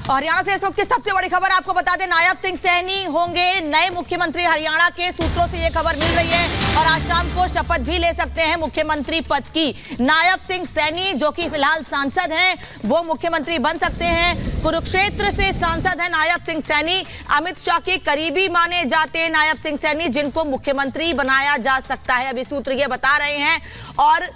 हरियाणा से इस वक्त की सबसे बड़ी खबर आपको बता दें, नायब सिंह सैनी होंगे नए मुख्यमंत्री। हरियाणा के सूत्रों से यह खबर मिल रही है और आज शाम को शपथ भी ले सकते हैं मुख्यमंत्री पद की। नायब सिंह सैनी जो कि फिलहाल सांसद हैं, वो मुख्यमंत्री बन सकते हैं। कुरुक्षेत्र से सांसद हैं नायब सिंह सैनी। अमित शाह के करीबी माने जाते हैं नायब सिंह सैनी, जिनको मुख्यमंत्री बनाया जा सकता है, अभी सूत्र ये बता रहे हैं। और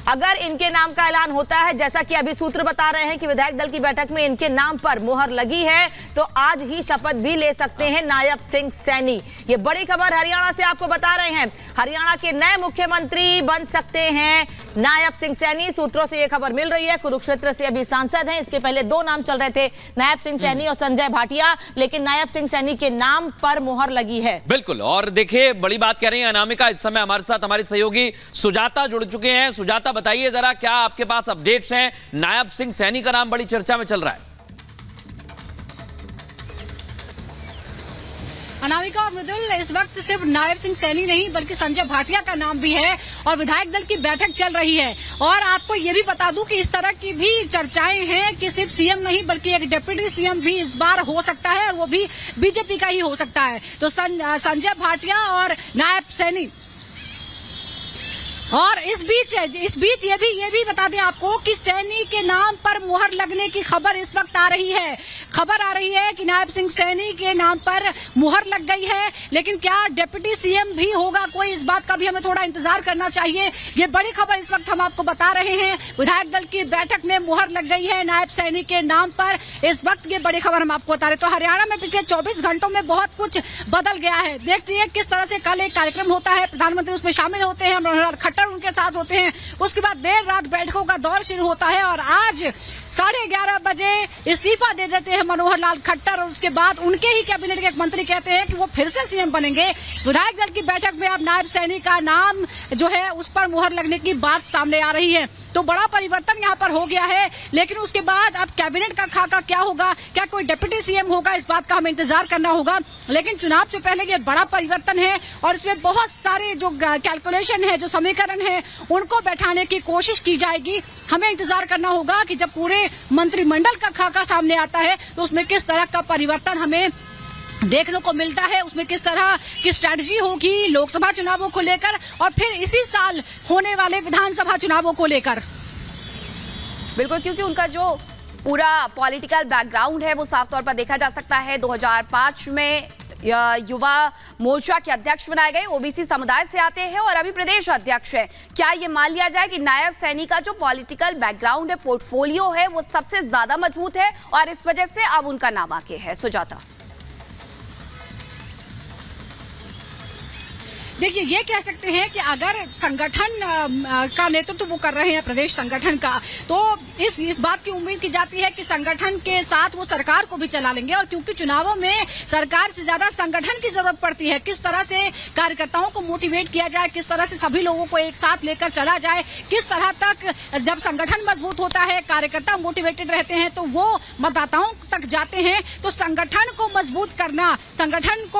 अगर इनके नाम का ऐलान होता है, जैसा कि अभी सूत्र बता रहे हैं कि विधायक दल की बैठक में इनके नाम पर मुहर लगी है, तो आज ही शपथ भी ले सकते हैं नायब सिंह सैनी। ये बड़ी खबर हरियाणा से आपको बता रहे हैं, हरियाणा के नए मुख्यमंत्री बन सकते हैं नायब सिंह सैनी। सूत्रों से यह खबर मिल रही है। कुरुक्षेत्र से अभी सांसद हैं, इसके पहले दो नाम चल रहे थे, नायब सिंह सैनी और संजय भाटिया, लेकिन नायब सिंह सैनी के नाम पर मुहर लगी है। बिल्कुल, और देखिए बड़ी बात कह रही है अनामिका, इस समय हमारे साथ हमारी सहयोगी सुजाता जुड़ चुके हैं। सुजाता, बताइए जरा, क्या आपके पास अपडेट्स हैं? नायब सिंह सैनी का नाम बड़ी चर्चा में चल रहा है। अनामिका और मृदुल, इस वक्त सिर्फ नायब सिंह सैनी नहीं बल्कि संजय भाटिया का नाम भी है और विधायक दल की बैठक चल रही है। और आपको ये भी बता दूं कि इस तरह की भी चर्चाएं हैं कि सिर्फ सीएम नहीं बल्कि एक डिप्टी सीएम भी इस बार हो सकता है और वो भी बीजेपी का ही हो सकता है। तो संजय भाटिया और नायब सैनी, और इस बीच ये भी बता दें आपको कि सैनी के नाम पर मुहर लगने की खबर इस वक्त आ रही है। खबर आ रही है कि नायब सिंह सैनी के नाम पर मुहर लग गई है, लेकिन क्या डिप्टी सीएम भी होगा कोई, इस बात का भी हमें थोड़ा इंतजार करना चाहिए। ये बड़ी खबर इस वक्त हम आपको बता रहे हैं। विधायक दल की बैठक में मुहर लग गई है नायब सैनी के नाम पर, इस वक्त ये बड़ी खबर हम आपको बता रहे। तो हरियाणा में पिछले 24 घंटों में बहुत कुछ बदल गया है। देखिए किस तरह से कल एक कार्यक्रम होता है, प्रधानमंत्री उसमें शामिल होते हैं, मनोहर खट्टर उनके साथ होते हैं। उसके बाद देर रात बैठकों का दौर शुरू होता है और आज 11:30 बजे इस्तीफा दे देते हैं मनोहर लाल खट्टर और उसके बाद उनके ही कैबिनेट के एक मंत्री कहते हैं कि वो फिर से सीएम बनेंगे। विधायक दल की बैठक में अब नायब सैनी का नाम जो है उस पर मुहर लगने की बात सामने आ रही है। तो बड़ा परिवर्तन यहाँ पर हो गया है, लेकिन उसके बाद अब कैबिनेट का खाका क्या होगा, क्या कोई डिप्टी सीएम होगा, इस बात का हमें इंतजार करना होगा। लेकिन चुनाव से पहले ये बड़ा परिवर्तन है और इसमें बहुत सारे जो कैलकुलेशन है, जो समीकरण है, उनको बैठाने की कोशिश की जाएगी। हमें इंतजार करना होगा कि जब पूरे मंत्रिमंडल का खाका सामने आता है तो उसमें किस तरह का परिवर्तन हमें देखने को मिलता है, उसमें किस तरह की स्ट्रैटेजी होगी लोकसभा चुनावों को लेकर और फिर इसी साल होने वाले विधानसभा चुनावों को लेकर। बिल्कुल, क्योंकि उनका जो पूरा पॉलिटिकल बैकग्राउंड है वो साफ तौर पर देखा जा सकता है। 2005 में युवा मोर्चा के अध्यक्ष बनाए गए, ओबीसी समुदाय से आते हैं और अभी प्रदेश अध्यक्ष है। क्या ये मान लिया जाए कि नायब सैनी का जो पॉलिटिकल बैकग्राउंड है, पोर्टफोलियो है, वो सबसे ज्यादा मजबूत है और इस वजह से अब उनका नाम आगे है? सुजाता, देखिए ये कह सकते हैं कि अगर संगठन का नेतृत्व वो कर रहे हैं, प्रदेश संगठन का, तो इस बात की उम्मीद की जाती है कि संगठन के साथ वो सरकार को भी चला लेंगे। और क्योंकि चुनावों में सरकार से ज्यादा संगठन की जरूरत पड़ती है, किस तरह से कार्यकर्ताओं को मोटिवेट किया जाए, किस तरह से सभी लोगों को एक साथ लेकर चला जाए, किस तरह तक जब संगठन मजबूत होता है, कार्यकर्ता मोटिवेटेड रहते हैं तो वो मतदाताओं तक जाते हैं। तो संगठन को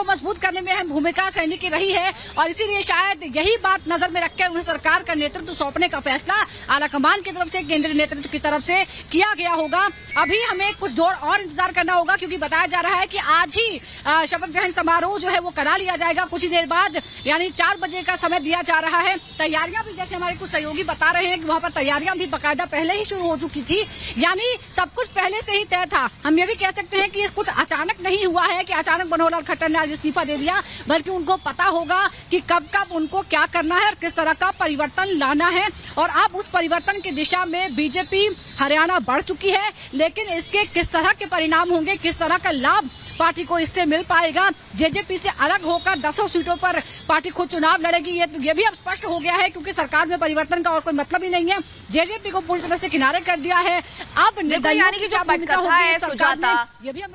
मजबूत करने में अहम भूमिका सैनी की रही है और इसीलिए शायद यही बात नजर में रखकर उन्हें सरकार का नेतृत्व सौंपने का फैसला आलाकमान की तरफ से, केंद्रीय नेतृत्व की तरफ से किया गया होगा। अभी हमें कुछ दौर और इंतजार करना होगा क्योंकि बताया जा रहा है कि आज ही शपथ ग्रहण समारोह जो है वो करा लिया जाएगा कुछ ही देर बाद, यानी 4 बजे का समय दिया जा रहा है। तैयारियां भी, जैसे हमारे कुछ सहयोगी बता रहे हैं कि वहाँ पर तैयारियां भी बाकायदा पहले ही शुरू हो चुकी थी, यानी सब कुछ पहले से ही तय था। हम ये भी कह सकते हैं कि कुछ अचानक नहीं हुआ है कि अचानक मनोहर लाल खट्टर ने आज इस्तीफा दे दिया, बल्कि उनको पता होगा कि कब कब उनको क्या करना है और किस तरह का परिवर्तन लाना है। और अब उस परिवर्तन की दिशा में बीजेपी हरियाणा बढ़ चुकी है, लेकिन इसके किस तरह के परिणाम होंगे, किस तरह का लाभ पार्टी को इससे मिल पाएगा, जेजेपी से अलग होकर 10 सीटों पर पार्टी खुद चुनाव लड़ेगी, ये भी अब स्पष्ट हो गया है क्योंकि सरकार में परिवर्तन का और कोई मतलब ही नहीं है। जेजेपी को पूरी तरह से किनारे कर दिया है। अब यानी कि जो पटकथा है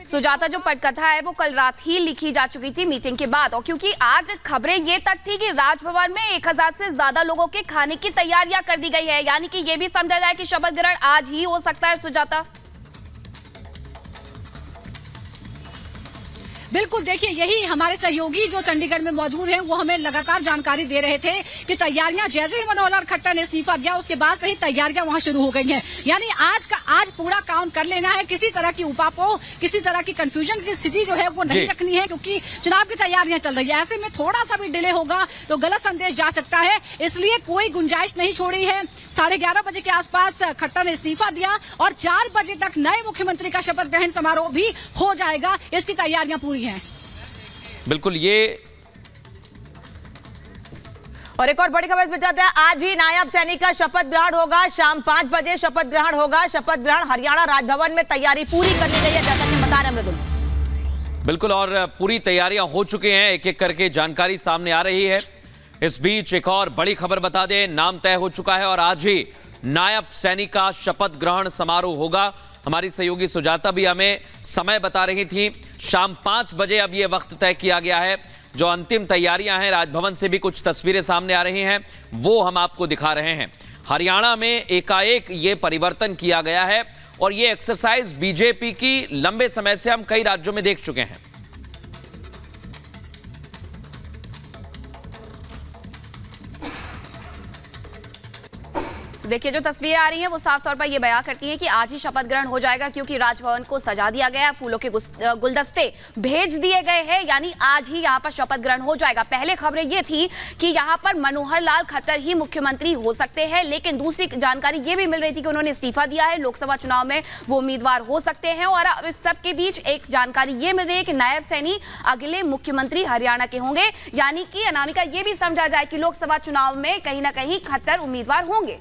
सुजाता, जो पटकथा है वो कल रात ही लिखी जा चुकी थी मीटिंग के बाद, और क्योंकि आज खबरें ये तक थी कि राजभवन में 1000 से ज्यादा लोगों के खाने की तैयारियां कर दी गई है, यानी कि ये भी समझा जाए कि शपथ ग्रहण आज ही हो सकता है। सुजाता, बिल्कुल, देखिए यही हमारे सहयोगी जो चंडीगढ़ में मौजूद हैं वो हमें लगातार जानकारी दे रहे थे कि तैयारियां जैसे ही मनोहर लाल खट्टर ने इस्तीफा दिया उसके बाद से ही तैयारियां वहां शुरू हो गई हैं। यानी आज पूरा काम कर लेना है, किसी तरह की उपापोह, किसी तरह की कंफ्यूजन की स्थिति जो है वो नहीं रखनी है, क्योंकि चुनाव की तैयारियां चल रही है। ऐसे में थोड़ा सा भी डिले होगा तो गलत संदेश जा सकता है, इसलिए कोई गुंजाइश नहीं छोड़ी है। 11:30 बजे के आसपास खट्टर ने इस्तीफा दिया और 4 बजे तक नए मुख्यमंत्री का शपथ ग्रहण समारोह भी हो जाएगा। इसकी तैयारियां पूरी हैं। बिल्कुल, ये और एक और बड़ी खबर इसमें जाते हैं। आज ही नायब सैनी का शपथ ग्रहण होगा, शाम 5 बजे शपथ ग्रहण होगा। शपथ ग्रहण हरियाणा राजभवन में तैयारी पूरी कर ली गई है, जैसा कि बता रहे हैं मृदुल। बिल्कुल, और पूरी तैयारियां हो चुकी हैं, एक एक करके जानकारी सामने आ रही है। इस बीच एक और बड़ी खबर बता दें, नाम तय हो चुका है और आज ही नायब सैनी का शपथ ग्रहण समारोह होगा। हमारी सहयोगी सुजाता भी हमें समय बता रही थी, शाम 5 बजे अब यह वक्त तय किया गया है। जो अंतिम तैयारियां हैं, राजभवन से भी कुछ तस्वीरें सामने आ रही हैं, वो हम आपको दिखा रहे हैं। हरियाणा में एकाएक ये परिवर्तन किया गया है और ये एक्सरसाइज बीजेपी की लंबे समय से हम कई राज्यों में देख चुके हैं। देखिए, जो तस्वीरें आ रही हैं वो साफ तौर पर ये बयां करती हैं कि आज ही शपथ ग्रहण हो जाएगा, क्योंकि राजभवन को सजा दिया गया है, फूलों के गुलदस्ते भेज दिए गए हैं, यानी आज ही यहां पर शपथ ग्रहण हो जाएगा। पहले खबरें ये थी कि यहां पर मनोहर लाल खट्टर ही मुख्यमंत्री हो सकते हैं, लेकिन दूसरी जानकारी ये भी मिल रही थी कि उन्होंने इस्तीफा दिया है, लोकसभा चुनाव में वो उम्मीदवार हो सकते हैं। और अब इस सब के बीच एक जानकारी ये मिल रही है कि नायब सैनी अगले मुख्यमंत्री हरियाणा के होंगे, यानी कि अनामिका ये भी समझा जाए कि लोकसभा चुनाव में कहीं ना कहीं खट्टर उम्मीदवार होंगे।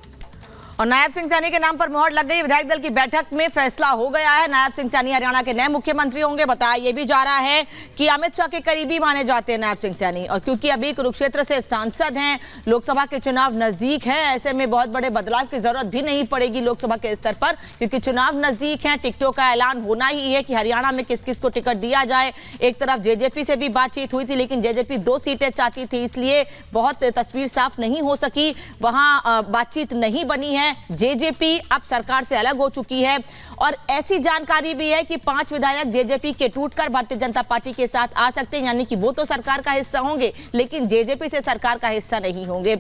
और नायब सिंह सैनी के नाम पर मुहर लग गई। विधायक दल की बैठक में फैसला हो गया है, नायब सिंह सैनी हरियाणा के नए मुख्यमंत्री होंगे। बताया यह भी जा रहा है कि अमित शाह के करीबी माने जाते हैं नायब सिंह सैनी, और क्योंकि अभी कुरुक्षेत्र से सांसद हैं, लोकसभा के चुनाव नजदीक हैं, ऐसे में बहुत बड़े बदलाव की जरूरत भी नहीं पड़ेगी लोकसभा के स्तर पर, क्योंकि चुनाव नजदीक हैं। टिकटों का ऐलान होना ही है कि हरियाणा में किस किस को टिकट दिया जाए। एक तरफ जेजेपी से भी बातचीत हुई थी, लेकिन जेजेपी 2 सीटें चाहती थी, इसलिए बहुत तस्वीर साफ नहीं हो सकी, वहां बातचीत नहीं बनी है। जेजेपी अब सरकार से अलग हो चुकी है और ऐसी जानकारी भी है कि 5 विधायक जेजेपी के टूटकर भारतीय जनता पार्टी के साथ आ सकते हैं, यानी कि वो तो सरकार का हिस्सा होंगे, लेकिन जेजेपी से सरकार का हिस्सा नहीं होंगे।